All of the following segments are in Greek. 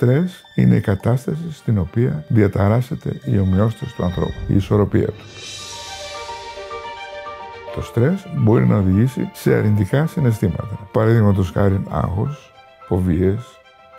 στρες είναι η κατάσταση στην οποία διαταράσσεται η ομοιόσταση του ανθρώπου, η ισορροπία του. Το στρες μπορεί να οδηγήσει σε αρνητικά συναισθήματα. Παραδείγματος χάρη άγχος, φοβίες,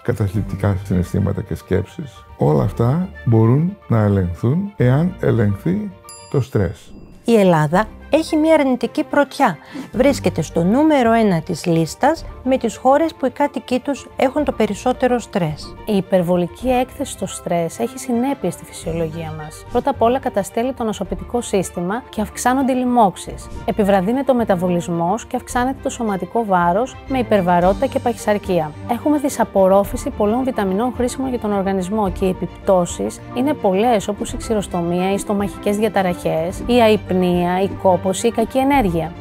καταθλιπτικά συναισθήματα και σκέψεις. Όλα αυτά μπορούν να ελεγχθούν εάν ελεγχθεί το στρες. Η Ελλάδα έχει μια αρνητική πρωτιά. Βρίσκεται στο νούμερο 1 της λίστας με τις χώρες που οι κάτοικοι τους έχουν το περισσότερο στρες. Η υπερβολική έκθεση στο στρες έχει συνέπειες στη φυσιολογία μας. Πρώτα απ' όλα καταστέλει το νοσοποιητικό σύστημα και αυξάνονται οι λοιμώξεις. Επιβραδύνεται ο μεταβολισμός και αυξάνεται το σωματικό βάρος με υπερβαρότητα και παχυσαρκία. Έχουμε δυσαπορρόφηση πολλών βιταμινών χρήσιμων για τον οργανισμό και οι επιπτώσεις είναι πολλές, όπως η ξηροστομία, οι στομαχικές διαταραχές, η αϊπνία, η κόπωση, η κακή ενέργεια.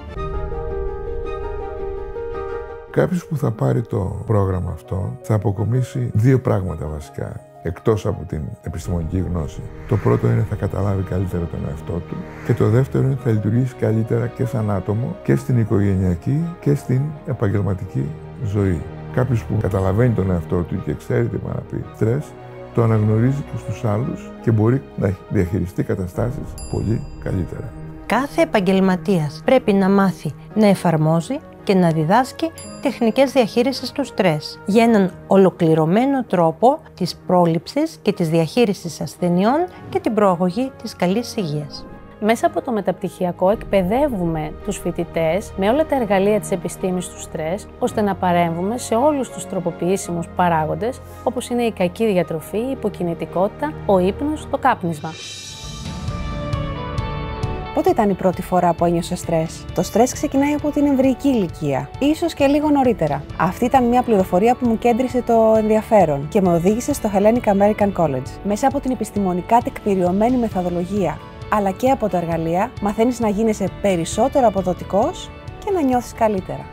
Κάποιος που θα πάρει το πρόγραμμα αυτό θα αποκομίσει δύο πράγματα βασικά, εκτός από την επιστημονική γνώση. Το πρώτο είναι θα καταλάβει καλύτερα τον εαυτό του και το δεύτερο είναι θα λειτουργήσει καλύτερα και σαν άτομο και στην οικογενειακή και στην επαγγελματική ζωή. Κάποιος που καταλαβαίνει τον εαυτό του και ξέρει τι πάει να πει στρες, το αναγνωρίζει και στους άλλους και μπορεί να διαχειριστεί καταστάσεις πολύ καλύτερα. Κάθε επαγγελματίας πρέπει να μάθει να εφαρμόζει και να διδάσκει τεχνικές διαχείρισης του στρες για έναν ολοκληρωμένο τρόπο της πρόληψης και της διαχείρισης ασθενειών και την προαγωγή της καλής υγείας. Μέσα από το μεταπτυχιακό εκπαιδεύουμε τους φοιτητές με όλα τα εργαλεία της επιστήμης του στρες, ώστε να παρέμβουμε σε όλους τους τροποποιήσιμους παράγοντες, όπως είναι η κακή διατροφή, η υποκινητικότητα, ο ύπνος, το κάπνισμα. Πότε ήταν η πρώτη φορά που ένιωσε στρες? Το στρες ξεκινάει από την εμβρυϊκή ηλικία, ίσως και λίγο νωρίτερα. Αυτή ήταν μια πληροφορία που μου κέντρισε το ενδιαφέρον και με οδήγησε στο Hellenic American College. Μέσα από την επιστημονικά τεκμηριωμένη μεθοδολογία, αλλά και από τα εργαλεία, μαθαίνεις να γίνεσαι περισσότερο αποδοτικός και να νιώθεις καλύτερα.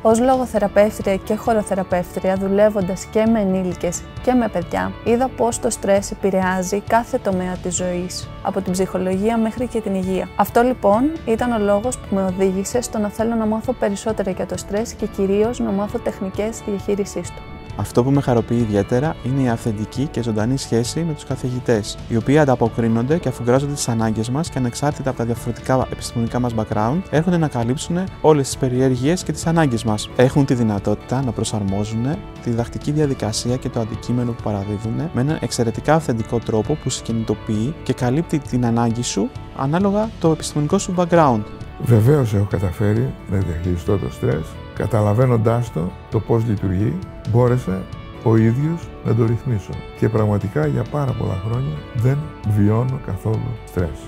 Ως λογοθεραπεύτρια και χωροθεραπεύτρια, δουλεύοντας και με ενήλικες και με παιδιά, είδα πώς το στρες επηρεάζει κάθε τομέα της ζωής, από την ψυχολογία μέχρι και την υγεία. Αυτό λοιπόν ήταν ο λόγος που με οδήγησε στο να θέλω να μάθω περισσότερα για το στρες και κυρίως να μάθω τεχνικές διαχείρισής του. Αυτό που με χαροποιεί ιδιαίτερα είναι η αυθεντική και ζωντανή σχέση με τους καθηγητές, οι οποίοι ανταποκρίνονται και αφουγκράζονται τις ανάγκες μας και ανεξάρτητα από τα διαφορετικά επιστημονικά μας background, έρχονται να καλύψουν όλες τις περιέργειες και τις ανάγκες μας. Έχουν τη δυνατότητα να προσαρμόζουν τη διδακτική διαδικασία και το αντικείμενο που παραδίδουν με έναν εξαιρετικά αυθεντικό τρόπο που συγκινητοποιεί και καλύπτει την ανάγκη σου ανάλογα το επιστημονικό σου background. Βεβαίως έχω καταφέρει να διαχειριστώ το στρες. Καταλαβαίνοντάς το πώς λειτουργεί, μπόρεσα ο ίδιος να το ρυθμίσω. Και πραγματικά για πάρα πολλά χρόνια δεν βιώνω καθόλου στρες.